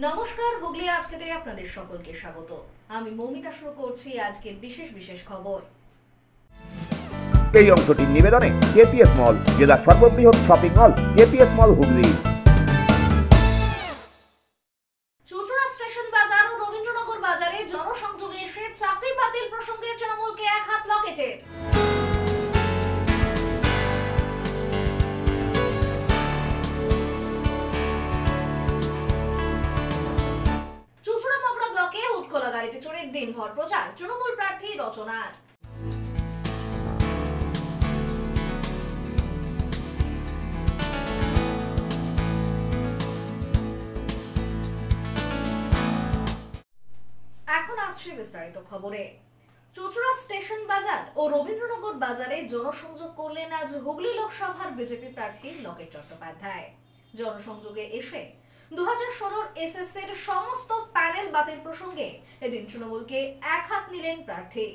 নমস্কার, হুগলি আজকেতে আপনাদের সকলকে স্বাগত। আমি মৌমিতা শুরু করছি আজকের বিশেষ খবর। এই অংশটির নিবেদনে কেপিএস মল, জেলার সর্ববৃহৎ শপিং মল কেপিএস মল হুগলি। চুঁচুড়া স্টেশন বাজার ও রবীন্দ্রনগর বাজারে জনসংযোগে এসে চাকরি বাতিল প্রসঙ্গে তৃণমূলকে এক হাত লকেটের। চুঁচুড়া মগরা ব্লকে উৎকলা গাড়িতে চড়ে দিনভর প্রচার তৃণমূল প্রার্থী রচনার। এখন আসছে বিস্তারিত খবরে। চুঁচুড়া স্টেশন বাজার ও রবীন্দ্রনগর বাজারে জনসংযোগ করলেন আজ হুগলি লোকসভার বিজেপি প্রার্থী লকেট চট্টোপাধ্যায়। জনসংযোগে এসে 2016 এসএসসি এর সমস্ত প্যানেল বাতিল প্রসঙ্গে এদিন তৃণমূলকে এক হাত নিলেন প্রার্থী।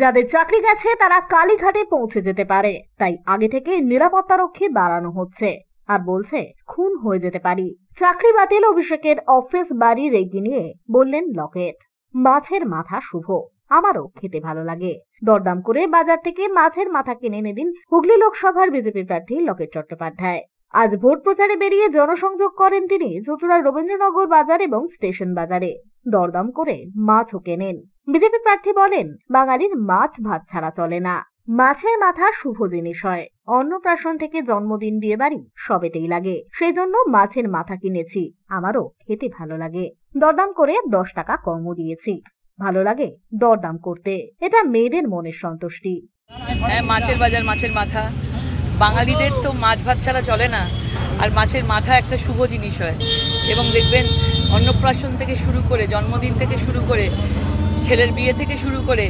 যাদের চাকরি গেছে তারা কালীঘাটে পৌঁছে যেতে পারে, তাই আগে থেকে নিরাপত্তারক্ষী বাড়ানো হচ্ছে। আর বলছে খুন হয়ে যেতে পারি। চাকরি বাতিল অভিষেকের অফিস বাড়ি রেগি নিয়ে বললেন লকেট, মাছের মাথা শুভ, আমারও খেতে ভালো লাগে। দরদাম করে বাজার থেকে মাছের মাথা কিনে এনে দিন হুগলি লোকসভার বিজেপি প্রার্থী লকেট চট্টোপাধ্যায়। আজ ভোট প্রচারে বেরিয়ে জনসংযোগ করেন তিনি চুঁচুড়ার রবীন্দ্রনগর বাজার এবং স্টেশন বাজারে। দরদাম করে মাছও কেনেন। বিজেপি প্রার্থী বলেন, বাঙালির মাছ ভাত ছাড়া চলে না। মাছের মাথা শুভ জিনিস হয়, অন্নপ্রাশন থেকে জন্মদিন, বিয়ে বাড়ি সবেতেই লাগে। সেই জন্য মাছের মাথা কিনেছি, আমারও খেতে ভালো লাগে। দরদাম করে 10 টাকা কমও দিয়েছি। ভালো লাগে দরদাম করতে, এটা মেয়েদের মনের সন্তুষ্টি। হ্যাঁ, মাছের বাজার, মাছের মাথা, বাঙালিদের তো মাছ ভাত ছাড়া চলে না। আর মাছের মাথা একটা শুভ জিনিস হয়। এবং দেখবেন অন্নপ্রাশন থেকে শুরু করে, জন্মদিন থেকে শুরু করে, ছেলের বিয়ে থেকে শুরু করে,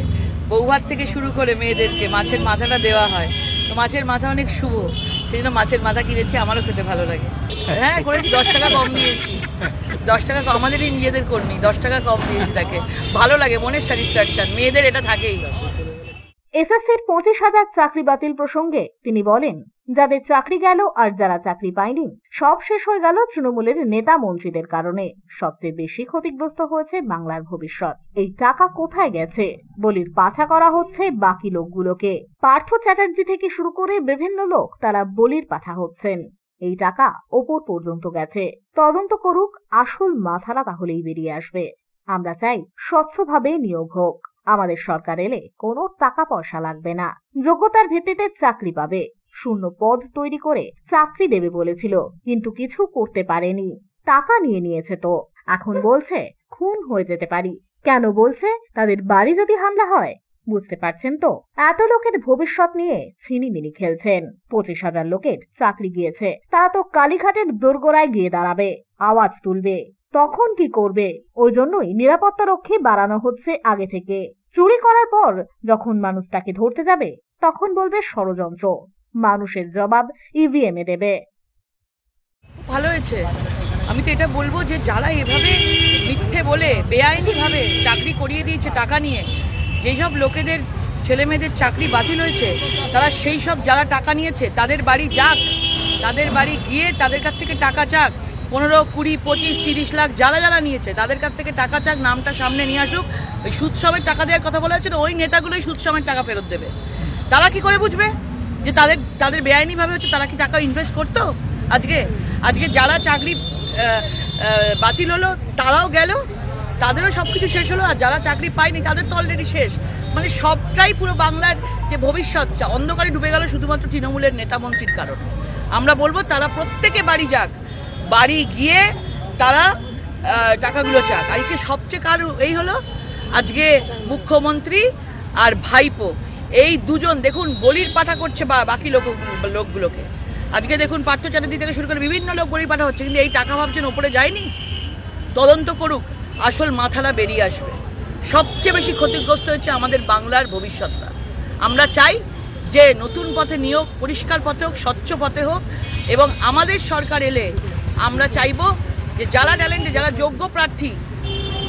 বৌভাত থেকে শুরু করে মেয়েদেরকে মাছের মাথাটা দেওয়া হয়। তো মাছের মাথা অনেক শুভ, সেই জন্য মাছের মাথা কিনেছি, আমারও খেতে ভালো লাগে। হ্যাঁ করেছি, 10 টাকা কম দিয়েছি। 10 টাকা কম, আমাদেরই নিজেদের কর্মী, 10 টাকা কম দিয়েছি তাকে। ভালো লাগে, মনের স্যাটিসফ্যাকশন, মেয়েদের এটা থাকেই। এসএসসির 25,000 চাকরি বাতিল প্রসঙ্গে তিনি বলেন, যাদের চাকরি গেল আর যারা চাকরি পায়নি, সব শেষ হয়ে গেল তৃণমূলের নেতা মন্ত্রীদের কারণে। সবচেয়ে বেশি ক্ষতিগ্রস্ত হয়েছে বাংলার ভবিষ্যৎ। এই টাকা কোথায় গেছে? বলির পাঠা করা হচ্ছে বাকি লোকগুলোকে। পার্থ চ্যাটার্জি থেকে শুরু করে বিভিন্ন লোক তারা বলির পাঠা হচ্ছেন। এই টাকা ওপর পর্যন্ত গেছে। তদন্ত করুক, আসল মাথারা তাহলেই বেরিয়ে আসবে। আমরা চাই স্বচ্ছভাবে নিয়োগ হোক। আমাদের সরকার এলে কোনো টাকা পয়সা লাগবে না, যোগ্যতার ভিত্তিতে চাকরি পাবে। শূন্য পদ তৈরি করে চাকরি দেবে বলেছিল, কিন্তু কিছু করতে পারেনি। টাকা নিয়ে নিয়েছে তো এখন বলছে খুন হয়ে যেতে পারি। কেন বলছে? তাদের বাড়ি যদি হামলা হয়। বুঝতে পারছেন তো, এত লোকের ভবিষ্যৎ নিয়ে ছিনিমিনি খেলছেন। 25,000 লোকের চাকরি গিয়েছে, তারা তো কালীঘাটের দোরগোড়ায় গিয়ে দাঁড়াবে, আওয়াজ তুলবে। তখন কি করবে? ওই জন্যই নিরাপত্তারক্ষী বাড়ানো হচ্ছে আগে থেকে। চুরি করার পর যখন মানুষ তাকে ধরতে যাবে, তখন বলবে ষড়যন্ত্র। মানুষের জবাব ইভিএম এ দেবে। ভালো হয়েছে। আমি তো এটা বলবো যে যারা এভাবে মিথ্যে বলে বেআইনি ভাবে চাকরি করিয়ে দিয়েছে টাকা নিয়ে, যেসব লোকেদের ছেলে মেয়েদের চাকরি বাতিল হয়েছে, তারা সেই সব যারা টাকা নিয়েছে তাদের বাড়ি যাক, তাদের বাড়ি গিয়ে তাদের কাছ থেকে টাকা চাক। 15, 20, 25, 30 লাখ যারা নিয়েছে তাদের কাছ থেকে টাকা চাক, নামটা সামনে নিয়ে আসুক। ওই সুদ সমেত টাকা দেওয়ার কথা বলা হচ্ছে, ওই নেতাগুলোই সুদ সমেত টাকা ফেরত দেবে। তারা কি করে বুঝবে যে তাদের বেআইনিভাবে হচ্ছে? তারা কি টাকা ইনভেস্ট করতো? আজকে যারা চাকরি বাতিল হলো তারাও গেল, তাদেরও সবকিছু শেষ হলো। আর যারা চাকরি পায়নি তাদের তো অলরেডি শেষ। মানে সবটাই পুরো বাংলার যে ভবিষ্যৎ অন্ধকারে ডুবে গেল শুধুমাত্র তৃণমূলের নেতা মন্ত্রীর কারণে। আমরা বলবো তারা প্রত্যেকে বাড়ি যাক, বাড়ি গিয়ে তারা টাকাগুলো চাক। আজকে সবচেয়ে এই হলো আজকে মুখ্যমন্ত্রী আর ভাইপো, এই দুজন দেখুন বলির পাঠা করছে বাকি লোকগুলোকে। আজকে দেখুন পার্থ চ্যাটার্জি থেকে শুরু করে বিভিন্ন লোক বলির পাঠা হচ্ছে, কিন্তু এই টাকা ভাবছেন ওপরে যায়নি। তদন্ত করুক, আসল মাথাটা বেরিয়ে আসবে। সবচেয়ে বেশি ক্ষতিগ্রস্ত হয়েছে আমাদের বাংলার ভবিষ্যৎটা। আমরা চাই যে নতুন পথে নিয়োগ, পরিষ্কার পথে হোক, স্বচ্ছ পথে হোক। এবং আমাদের সরকার এলে আমরা চাইবো যে যারা ট্যালেন্টে, যারা যোগ্য প্রার্থী,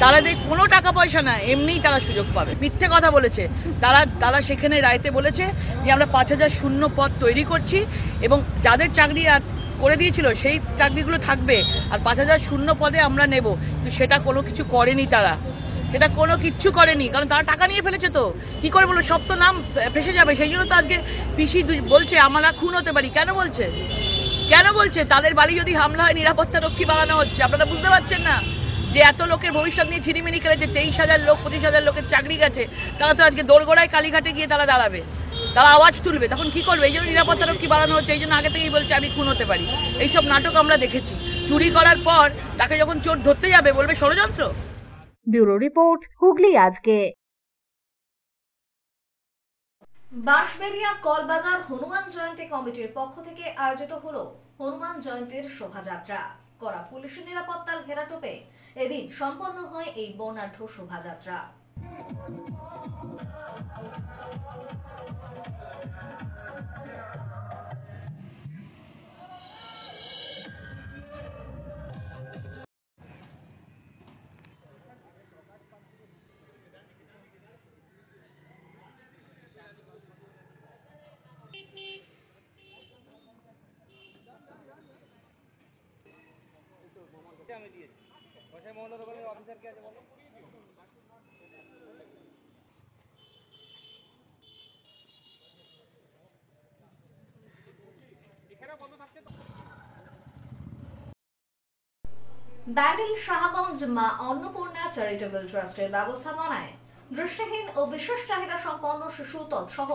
তারা যে কোনো টাকা পয়সা না, এমনিই তারা সুযোগ পাবে। মিথ্যে কথা বলেছে তারা সেখানে রায়তে বলেছে যে আমরা 5,000 শূন্য পদ তৈরি করছি এবং যাদের চাকরি করে দিয়েছিল সেই চাকরিগুলো থাকবে, আর 5,000 শূন্য পদে আমরা নেব, কিন্তু সেটা কোনো কিছু করেনি তারা, সেটা কোনো কিচ্ছু করেনি, কারণ তারা টাকা নিয়ে ফেলেছে। তো কি করে বলো, সব তো নাম ফেসে যাবে। সেই জন্য তো আজকে পিসি বলছে আমরা খুন হতে পারি। কেন বলছে? কেন বলছে? তাদের বাড়ি যদি হামলা হয় নিরাপত্তা রক্ষী বাড়ানো হচ্ছে। আপনারা বুঝতে পারছেন না যে এত লোকের ভবিষ্যৎ নিয়ে ছিনিমিনি খেলে যে 23,000 লোক 25,000 লোকের চাকরি গেছে, তারা তো আজকে দোরগোড়ায় কালীঘাটে গিয়ে তারা দাঁড়াবে, তারা আওয়াজ তুলবে, তখন কি করবে? এই জন্য নিরাপত্তা রক্ষী বাড়ানো হচ্ছে। এই জন্য আগে থেকেই বলছে আমি খুন হতে পারি। এইসব নাটক আমরা দেখেছি। চুরি করার পর তাকে যখন চোর ধরতে যাবে বলবে ষড়যন্ত্র। ব্যুরো রিপোর্ট, হুগলি আজকে। বাঁশবেড়িয়া কলবাজার হনুমান জয়ন্তী কমিটির পক্ষ থেকে আয়োজিত হলো হনুমান জয়ন্তীর শোভাযাত্রা। কড়া পুলিশের নিরাপত্তার ঘেরাটোপে এদিন সম্পন্ন হয় এই বর্ণাঢ্য শোভাযাত্রা। ব্যান্ডেল শাহগঞ্জ মা অন্নপূর্ণা চ্যারিটেবল ট্রাস্টের ব্যবস্থাপনায় দৃষ্টিহীন ও বিশেষ চাহিদা সম্পন্ন শিশু তৎসহ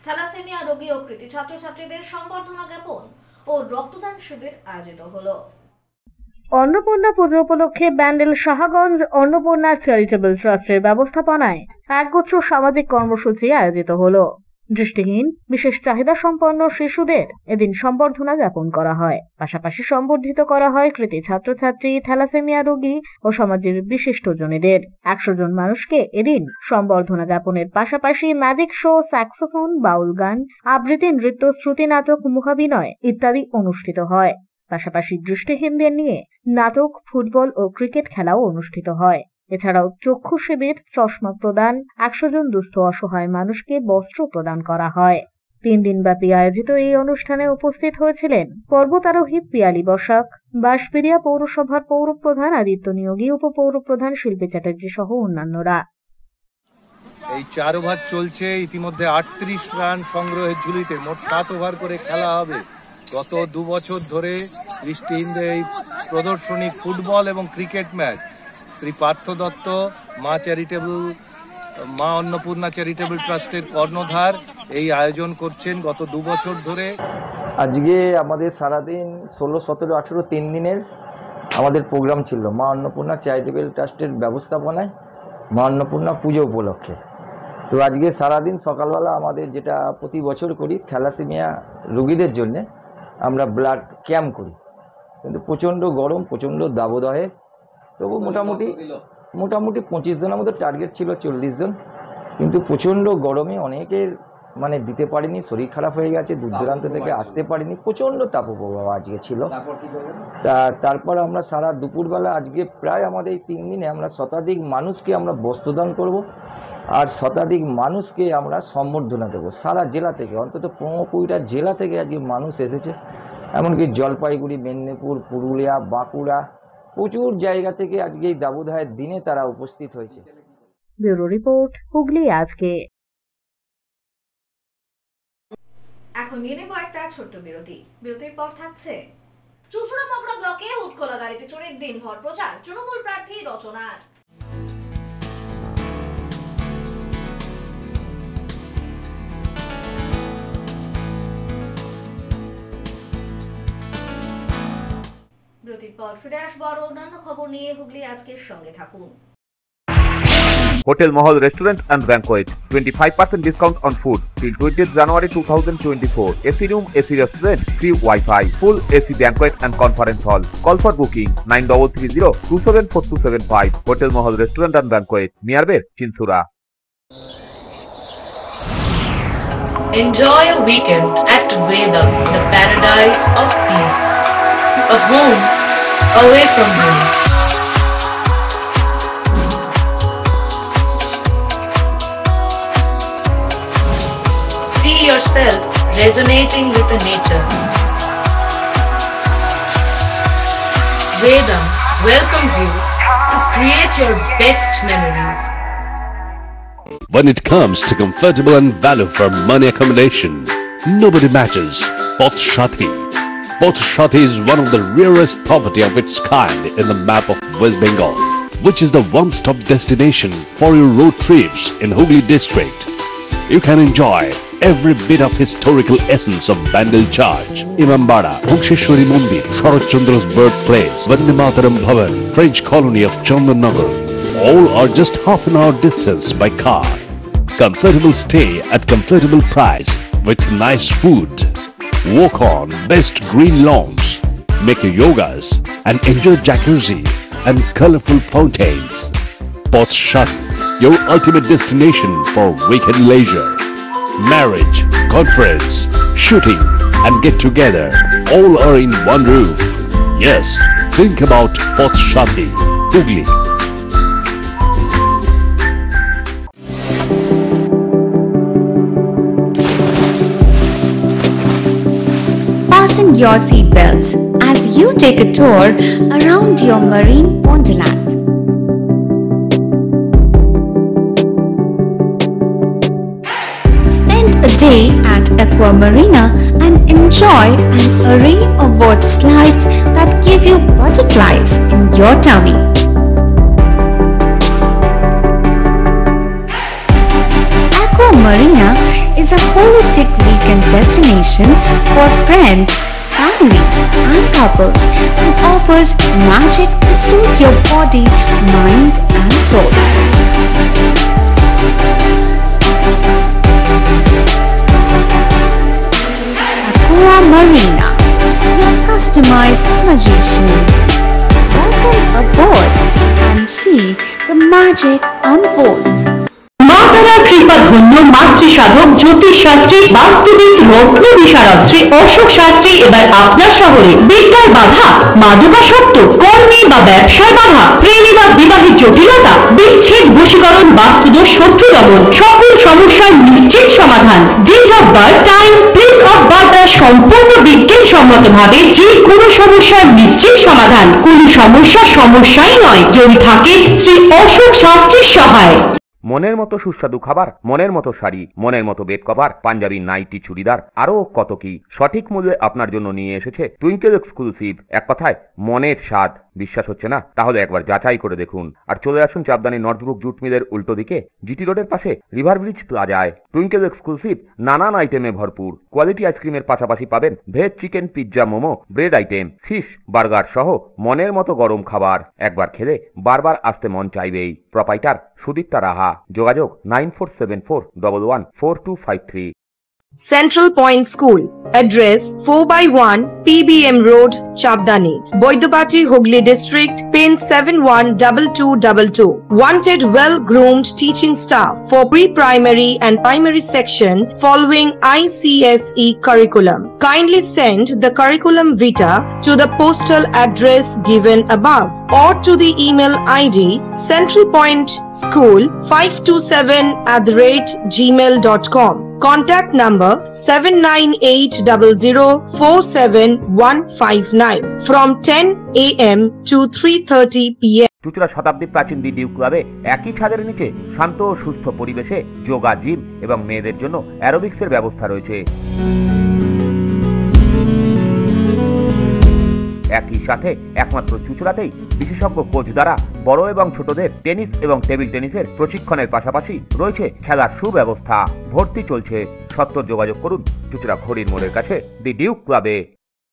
থ্যালাসেমিয়া রোগী ও কৃতি ছাত্রছাত্রীদের সম্বর্ধনা জ্ঞাপন ও রক্তদান শিবির আয়োজিত হলো। অন্নপূর্ণা পুজো উপলক্ষে ব্যান্ডেল শাহগঞ্জ অন্নপূর্ণা চ্যারিটেবল ট্রাস্টের ব্যবস্থাপনায় একগুচ্ছ সামাজিক কর্মসূচি আয়োজিত হলো। দৃষ্টিহীন বিশেষ চাহিদা সম্পন্ন শিশুদের এদিন সম্বর্ধনা জ্ঞাপন করা হয়। পাশাপাশি সম্বর্ধিত করা হয় কৃতি ছাত্রছাত্রী, থ্যালাসেমিয়া রোগী ও সমাজের বিশিষ্টজনেদের। 100 জন মানুষকে এদিন সম্বর্ধনা জ্ঞাপনের পাশাপাশি ম্যাজিক শো, স্যাক্সোফোন, বাউল গান, আবৃত্তি, নৃত্য, শ্রুতি নাটক, মূকাভিনয় ইত্যাদি অনুষ্ঠিত হয়। পাশাপাশি দৃষ্টিহীনদের নিয়ে নাটক, ফুটবল ও ক্রিকেট খেলাও অনুষ্ঠিত হয়। এছাড়াও চক্ষু শিবির, চশমা প্রদান, 100 জন দুস্থ অসহায় মানুষকে বস্ত্র প্রদান করা হয়। 3 দিনব্যাপী আয়োজিত এই অনুষ্ঠানে উপস্থিত হয়েছিলেন পর্বতারোহী পিয়ালি বসাক, বাঁশবেড়িয়া পৌরসভার পৌরপ্রধান আদিত্য নিয়োগী, উপপৌরপ্রধান শিল্পী চ্যাটার্জি সহ অন্যান্যরা। এই 4 ওভার চলছে, ইতিমধ্যে 38 রান সংগ্রহের ঝুলিতে মোট 7 ওভার করে খেলা হবে। গত 2 বছর ধরে দৃষ্টিহীনদের এই প্রদর্শনী ফুটবল এবং ক্রিকেট ম্যাচ শ্রী পার্থ দত্ত মা অন্নপূর্ণা চ্যারিটেবল ট্রাস্টের কর্ণধার এই আয়োজন করছেন গত 2 বছর ধরে। আজকে আমাদের সারাদিন 16, 17, 18 3 দিনের আমাদের প্রোগ্রাম ছিল মা অন্নপূর্ণা চ্যারিটেবল ট্রাস্টের ব্যবস্থাপনায় মা অন্নপূর্ণা পুজো উপলক্ষে। তো আজকে সারাদিন সকালবেলা আমাদের যেটা প্রতি বছর করি থ্যালাসেমিয়া রোগীদের জন্য আমরা ব্লাড ক্যাম্প করি, কিন্তু প্রচণ্ড গরম, প্রচণ্ড দাবদাহে, তবু মোটামুটি 25 জনের মতো টার্গেট ছিল, 40 জন, কিন্তু প্রচণ্ড গরমে অনেকের দিতে পারিনি, শরীর খারাপ হয়ে গেছে, দূর দূরান্ত থেকে আসতে পারিনি, প্রচণ্ড তাপপ্রবাহ আজকে ছিল। তারপর আমরা সারা দুপুরবেলা আজকে প্রায় আমাদের এই 3 দিনে আমরা শতাধিক মানুষকে আমরা বস্ত্রদান করব, আর শতাধিক মানুষকে আমরা সম্বর্ধনা দেবো। সারা জেলা থেকে অন্তত 15-20টা জেলা থেকে আজকে মানুষ এসেছে, এমনকি জলপাইগুড়ি, মেদিনীপুর, পুরুলিয়া, বাঁকুড়া, প্রচুর জায়গা থেকে আজকে এই দাবদাহের দিনে তারা উপস্থিত হয়েছে। ব্যুরো রিপোর্ট, হুগলি আজকে। এখন নিয়ে নেব একটা ছোট্ট বিরতি। বিরতির পর থাকছে চুঁচুড়া মগরা ব্লকে উৎকলা গাড়িতে চড়ে দিনভর প্রচার তৃণমূল প্রার্থী রচনার। বিরতির পর ফিরে আসবো আরো অন্যান্য খবর নিয়ে। হুগলি আজকের সঙ্গে থাকুন। Hotel Mahal Restaurant and Banquet, 25% discount on food till 20th January 2024. AC room, AC restaurant, free Wi-Fi, full AC banquet and conference hall. Call for booking 9330-274275. Hotel Mahal Restaurant and Banquet, nearby Chinsura. Enjoy a weekend at Vedam, the paradise of peace. A home away from home. See yourself resonating with the nature. Vedam welcomes you to create your best memories. When it comes to comfortable and value for money accommodation, nobody matches Pothshati. Pothshati is one of the rarest property of its kind in the map of West Bengal, which is the one-stop destination for your road trips in Hooghly district. You can enjoy every bit of historical essence of Bandel Church, Imambara, Bhuksheshwari Mandir, Sharat Chandra's birthplace, Vande Mataram Bhavan, French colony of Chandannagar. All are just half an hour distance by car. Comfortable stay at comfortable price with nice food. Walk on best green lawns, make your yogas and enjoy jacuzzi and colorful fountains. Pothshati, your ultimate destination for weekend leisure. Marriage, conference, shooting and get together all are in one roof. Yes, think about Pothshati, Hooghly. Fasten your seatbelts as you take a tour around your marine wonderland. Spend a day at Aqua Marina and enjoy an array of water slides that give you butterflies in your tummy. Aqua Marina is a holistic weekend destination for friends, family and couples who offers magic to soothe your body, mind and soul. Aqua Marina, your customized magician. Welcome aboard and see the magic unfold. মাতারা কৃপা ধন্য মাতৃ সাধক জ্যোতিষ শাস্ত্রী বাস্তুবিদ রত্ন বিশারদ শ্রী অশোক শাস্ত্রী এবার আপনার শহরে বিদ্যার বাধা, মাদকাসক্ত, কর্মে বা ব্যবসায় বাধা, প্রেমে বা বিবাহের জটিলতা, বিচ্ছেদ, বশীকরণ, বাস্তুদোষ, শত্রু দমন, সকল সমস্যার নিশ্চিত সমাধান। Date of birth, time, place of birth দ্বারা সম্পূর্ণ বিজ্ঞানসম্মতভাবে যে কোনো সমস্যার নিশ্চিত সমাধান। কোনো সমস্যাই নয় যদি থাকে শ্রী অশোক শাস্ত্রীর সহায়। মনের মতো সুস্বাদু খাবার, মনের মতো শাড়ি, মনের মতো bed cover, panjabi, nightie, churidar আরো কত কি সঠিক মূল্যে আপনার জন্য নিয়ে এসেছে টুইঙ্কেল এক্সক্লুসিভ। এক কথায় মনের স্বাদ। বিশ্বাস হচ্ছে না? তাহলে একবার যাচাই করে দেখুন। আর চলে আসুন চাপদানি নর্থব্রুক জুট মিলের উল্টো দিকে জিটি রোডের পাশে রিভার ব্রিজ প্লাজায়। টুইঙ্কেল এক্সক্লুসিভ নানান আইটেমে ভরপুর। কোয়ালিটি আইসক্রিমের পাশাপাশি পাবেন veg, chicken, pizza, momo, bread item, fish, burger সহ মনের মতো গরম খাবার। একবার খেলে বারবার আসতে মন চাইবেই। প্রোপাইটার সুদীপ্তা রাহা। যোগাযোগ 9474114253। Central Point School. Address 4/1 PBM Road, Chavdani, Boidapati, Hooghly District, PIN 712222. Wanted well-groomed teaching staff for pre-primary and primary section following ICSE curriculum. Kindly send the curriculum vitae to the postal address given above or to the email ID centralpointschool527@gmail.com. Contact number 7980047159 from 10 AM to 3:30 PM. Chuchura শতাব্দী প্রাচীন ডিডিউ ক্লাবে একই ছাদের নিচে শান্ত ও সুস্থ পরিবেশে yoga, gym এবং মেয়েদের জন্য অ্যারোবিক্সের ব্যবস্থা রয়েছে। একই সাথে একমাত্র চুচড়াতেই বিশেষজ্ঞ কোচ দ্বারা বড় এবং ছোটদের টেনিস এবং টেবিল টেনিসের প্রশিক্ষণের পাশাপাশি রয়েছে খেলার সুব্যবস্থা। ভর্তি চলছে। সত্তর যোগাযোগ করুন চুচড়া ঘড়ির মোড়ের কাছে দি ডিউক ক্লাবে।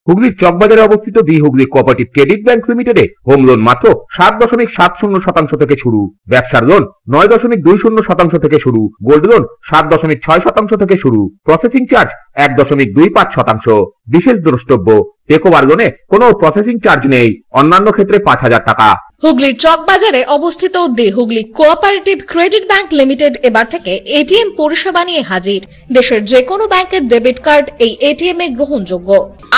হুগলির চকবাজারে অবস্থিত the Hooghly cooperative credit bank লিমিটেডে হোম লোন মাত্র 7.70% থেকে শুরু। ব্যবসার লোন 9.20% থেকে শুরু। গোল্ড লোন 7.6% থেকে শুরু। Processing charge 1.25%। বিশেষ দ্রষ্টব্য, টেকওভার লোনে কোনো প্রসেসিং চার্জ নেই। অন্যান্য ক্ষেত্রে 5,000 টাকা। হুগলির চকবাজারে অবস্থিত the Hooghly cooperative credit bank limited এবার থেকে এটিএম পরিষেবা নিয়ে হাজির। দেশের যে কোনো ব্যাংকের ডেবিট কার্ড এই এটিএম এ গ্রহণযোগ্য।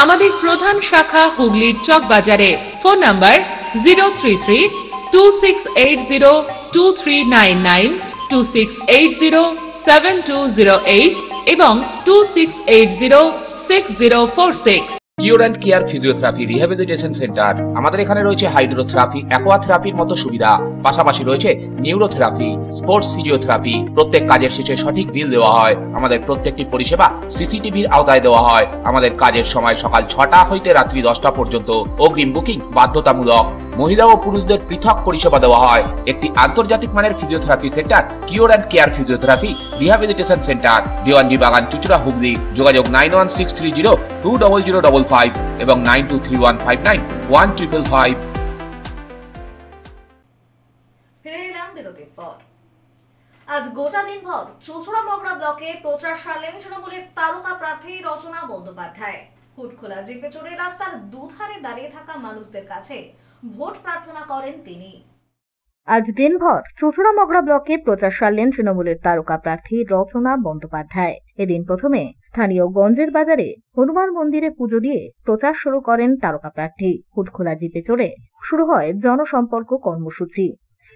আমাদের প্রধান শাখা হুগলির চকবাজারে। ফোন নাম্বার 033-2680-2399, 2680-7208 এবং 2680-6046। Cure and care physiotherapy rehabilitation centre. আমাদের এখানে রয়েছে হাইড্রোথেরাপি, অ্যাকোয়াথেরাপির মতো সুবিধা, পাশাপাশি রয়েছে নিউরোথেরাপি, স্পোর্টস ফিজিওথেরাপি। প্রত্যেক কাজের শেষে সঠিক বিল দেওয়া হয়। আমাদের প্রত্যেকটি পরিষেবা সিসিটিভির আওতায় দেওয়া হয়। আমাদের কাজের সময় সকাল 6টা হইতে রাত্রি 10টা পর্যন্ত। অগ্রিম বুকিং বাধ্যতামূলক। মহিলা ও পুরুষদের পৃথক পরিষেবা দেওয়া হয়। একটি আন্তর্জাতিক মানের physiotherapy centre cure and care physiotherapy rehabilitation centre, Dewanji বাগান, চুচুড়া, হুগলি। যোগাযোগ 9163020055 এবং 9231591555। ফিরে এলাম বিরতির পর। আজ গোটা দিন ভর চুঁচুড়া মগরা ব্লকে প্রচার সারলেন তৃণমূলের তারকা প্রার্থী রচনা বন্দ্যোপাধ্যায়। হুটখোলা জিপে চড়ে রাস্তার দুধারে দাঁড়িয়ে থাকা মানুষদের কাছে ভোট প্রার্থনা করেন তিনি। আজ দিনভর চুঁচুড়া মগরা ব্লকে প্রচার সারলেন তৃণমূলের তারকা প্রার্থী রচনা বন্দ্যোপাধ্যায়। এদিন প্রথমে স্থানীয় গঞ্জের বাজারে হনুমান মন্দিরে পুজো দিয়ে প্রচার শুরু করেন তারকা প্রার্থী। হুটখোলা জিপে চড়ে শুরু হয় জনসম্পর্ক কর্মসূচি।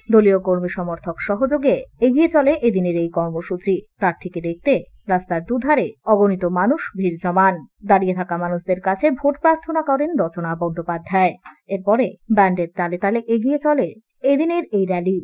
দলীয় কর্মী সমর্থক সহযোগে এগিয়ে চলে এদিনের এই কর্মসূচি। প্রার্থীকে দেখতে রাস্তার দুধারে অগণিত মানুষ ভিড় জমান। দাঁড়িয়ে থাকা মানুষদের কাছে ভোট প্রার্থনা করেন রচনা বন্দ্যোপাধ্যায়। এরপরে ব্যান্ডের তালে তালে এগিয়ে চলে এদিনের এই র্যালি।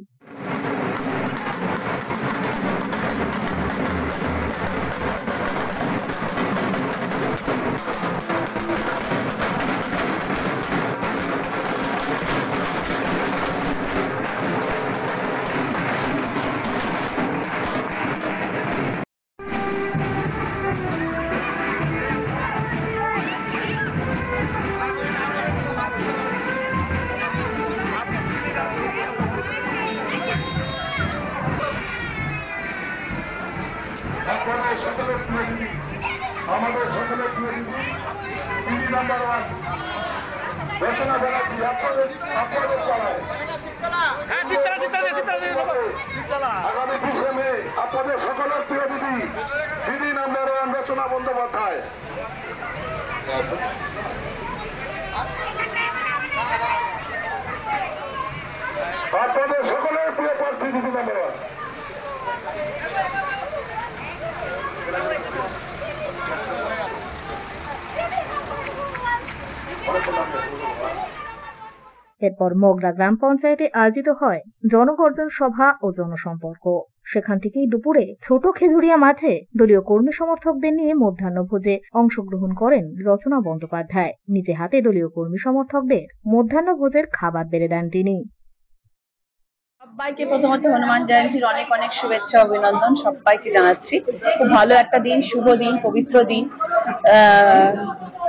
আমাদের সকলের টিভি নাম্বার 1 রচনা ব্যানার্জি আপনাদের চালায় আগামী 20 মে আপনাদের সকলের প্রিয় দিদি নাম্বার 1 রচনা বন্দ্যোপাধ্যায়। আপনাদের সকলের প্রিয় প্রার্থী দিদি নাম্বার 1। এরপর মগরা গ্রাম পঞ্চায়েতে আয়োজিত হয় জনগর্জন সভা ও জনসম্পর্ক। সেখান থেকেই দুপুরে ছোট খেজুরিয়া মাঠে দলীয় কর্মী সমর্থকদের নিয়ে মধ্যাহ্নভোজে অংশগ্রহণ করেন রচনা বন্দ্যোপাধ্যায়। নিজে হাতে দলীয় কর্মী সমর্থকদের মধ্যাহ্নভোজের খাবার বেড়ে দেন তিনি। সবাইকে প্রথমত হনুমান জয়ন্তীর অনেক অনেক শুভেচ্ছা অভিনন্দন সবাইকে জানাচ্ছি। খুব ভালো একটা দিন, শুভ দিন, পবিত্র দিন।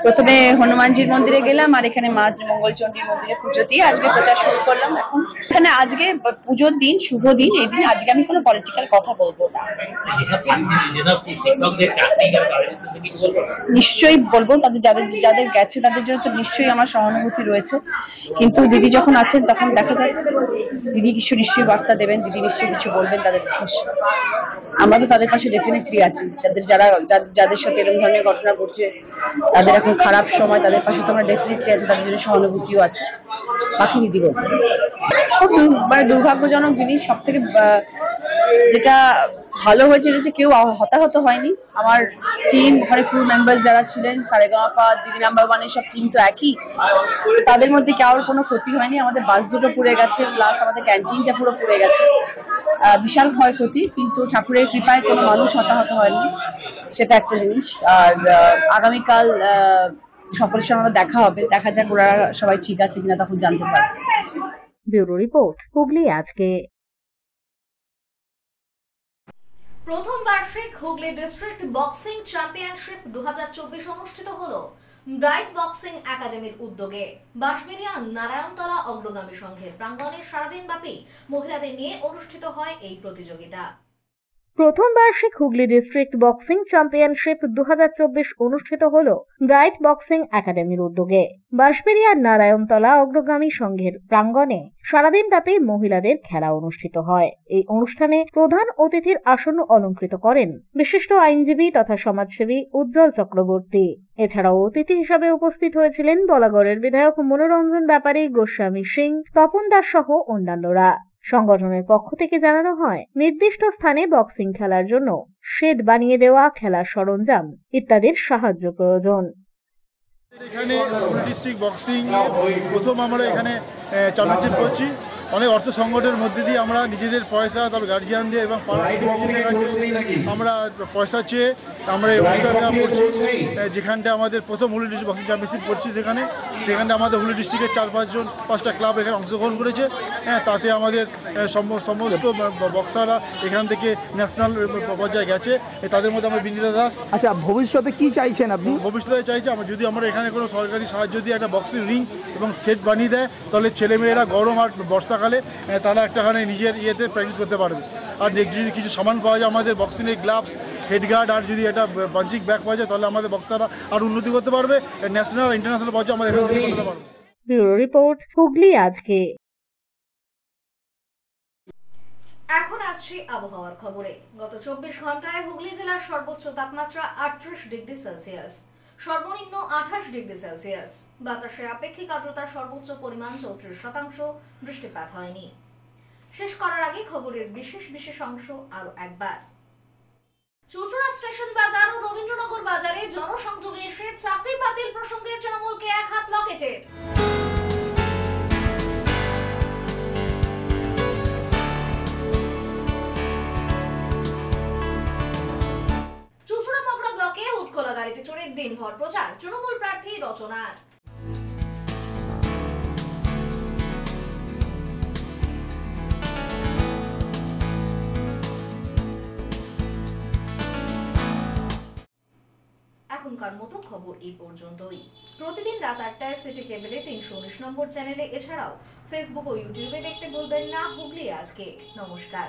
প্রথমে হনুমানজির মন্দিরে গেলাম আর এখানে মা মঙ্গলচণ্ডীর মন্দিরে পুজো দিয়ে আজকে প্রচার শুরু করলাম। এখন এখানে আজকে পুজোর দিন, শুভ দিন। এই দিন আজকে আমি কোনো পলিটিক্যাল কথা বলবো না। নিশ্চয়ই বলবো, তাদের যাদের গেছে তাদের জন্য তো নিশ্চয়ই আমার সহানুভূতি রয়েছে। কিন্তু দিদি যখন আছেন তখন দেখা যায় দিদি কিছু নিশ্চয়ই বার্তা দেবেন, দিদি নিশ্চয়ই কিছু বলবেন তাদের উদ্দেশ্যে। আমরা তো তাদের পাশে ডেফিনেটলি আছি। যাদের সাথে এরকম ধরনের ঘটনা ঘটছে, তাদের এখন খারাপ সময়, তাদের পাশে তো আমরা ডেফিনেটলি আছি, তাদের জন্য সহানুভূতিও আছে। বাকি দিদি বলবেন। খুব দুর্ভাগ্যজনক জিনিস। সব থেকে যেটা ভালো হয়েছে যে কেউ হতাহত হয়নি। আমার টিম, ওখানে ক্রু মেম্বার যারা ছিলেন, সারেগামাপা, দিদি নাম্বার 1-এর সব টিম তো একই, তাদের মধ্যে কারোর কোনো ক্ষতি হয়নি। আমাদের বাস দুটো পুড়ে গেছে, প্লাস আমাদের ক্যান্টিনটা পুরো পুড়ে গেছে। বিশাল ক্ষয়ক্ষতি, কিন্তু ঠাকুরের কৃপায় কোনো মানুষ হতাহত হয়নি, সেটা একটা জিনিস। আর আগামীকাল সকলের সঙ্গে আমার দেখা হবে, দেখা যাক ওরা সবাই ঠিক আছে কিনা, তখন জানতে পারবে। ব্যুরো রিপোর্ট, হুগলি আজকে। প্রথম বার্ষিক হুগলি ডিস্ট্রিক্ট বক্সিং চ্যাম্পিয়নশিপ 2024 অনুষ্ঠিত হলো ব্রাইট বক্সিং একাডেমির উদ্যোগে। বাঁশবেড়িয়া নারায়ণতলা অগ্রগামী সংঘের প্রাঙ্গণে সারাদিন ব্যাপী মহিলাদের নিয়ে অনুষ্ঠিত হয় এই প্রতিযোগিতা। প্রথম বার্ষিক হুগলি ডিস্ট্রিক্ট বক্সিং চ্যাম্পিয়নশিপ 2024 অনুষ্ঠিত হল ব্রাইট বক্সিং একাডেমির উদ্যোগে। বাঁশবেড়িয়ার নারায়ণতলা অগ্রগামী সংঘের প্রাঙ্গণে সারাদিন ব্যাপী মহিলাদের খেলা অনুষ্ঠিত হয়। এই অনুষ্ঠানে প্রধান অতিথির আসন অলঙ্কৃত করেন বিশিষ্ট আইনজীবী তথা সমাজসেবী উজ্জ্বল চক্রবর্তী। এছাড়াও অতিথি হিসাবে উপস্থিত হয়েছিলেন বলাগড়ের বিধায়ক মনোরঞ্জন ব্যাপারী, গোস্বামী সিং, তপন দাস সহ অন্যান্যরা। সংগঠনের পক্ষ থেকে জানানো হয়, নির্দিষ্ট স্থানে বক্সিং খেলার জন্য শেড বানিয়ে দেওয়া, খেলার সরঞ্জাম ইত্যাদির সাহায্য প্রয়োজন। এখানে ডিস্ট্রিক্ট বক্সিং প্রথম আমরা এখানে চ্যাম্পিয়নশিপ করছি। অনেক অর্থ সংকটের মধ্যে দিয়ে আমরা নিজেদের পয়সা, তবে গার্জিয়ান দিয়ে এবং আমরা পয়সা চেয়ে আমরা এই অনুষ্ঠানটা করছি, যেখানটা আমাদের প্রথম হুগলি ডিস্ট্রিক্ট বক্সিং চ্যাম্পিয়নশিপ করছি। সেখানটা আমাদের হুগলি ডিস্ট্রিক্টের 4-5টা ক্লাব এখানে অংশগ্রহণ করেছে। তাতে আমাদের সমস্ত বক্সাররা এখান থেকে ন্যাশনাল পর্যায়ে গেছে। তাদের মধ্যে আমরা বিনীতা দাস। আচ্ছা, ভবিষ্যতে কি চাইছেন আপনি? ভবিষ্যতে চাইছি যদি আমরা এখানে কোনো সরকারি সাহায্য দিয়ে একটা বক্সিং রিং এবং সেট বানিয়ে দেয়, তাহলে ছেলেমেয়েরা গরম আর বর্ষাকালে তারা একটাখানে নিজের ইয়েতে প্র্যাকটিস করতে পারবে। আর যদি কিছু সামান পাওয়া যায়, আমাদের বক্সিংয়ের গ্লাভস, হেডগার্ড আর যদি একটা পাঞ্চিং ব্যাগ পাওয়া যায়, তাহলে আমাদের বক্সাররা আরও উন্নতি করতে পারবে। ন্যাশনাল ইন্টারন্যাশনাল পর্যায়ে আমাদের এখানে করতে পারবে। ব্যুরো রিপোর্ট, হুগলি আজকে। এখন আসছি আবহাওয়ার খবরে। গত 24 ঘন্টায় হুগলি জেলার সর্বোচ্চ তাপমাত্রা 38 ডিগ্রি সেলসিয়াস, সর্বনিম্ন 28 ডিগ্রি সেলসিয়াস। বাতাসে আপেক্ষিক আর্দ্রতার সর্বোচ্চ পরিমাণ 34%। বৃষ্টিপাত হয়নি। শেষ করার আগে খবরের বিশেষ অংশ আরো একবার। চুঁচুড়া স্টেশন বাজার ও রবীন্দ্রনগর বাজারে জনসংযোগে এসে চাকরি বাতিল প্রসঙ্গে তৃণমূলকে এক হাত লকেটের। চুঁচুড়া মগরা ব্লকে উৎকলা গাড়িতে চড়ে দিনভর প্রচার তৃণমূল প্রার্থী রচনার। এখনকার মতো খবর এই পর্যন্তই। প্রতিদিন রাত 8টায় সিটি কেবলে 319 নম্বর চ্যানেলে, এছাড়াও ফেসবুক ও ইউটিউবে দেখতে ভুলবেন না হুগলি আজকে। নমস্কার।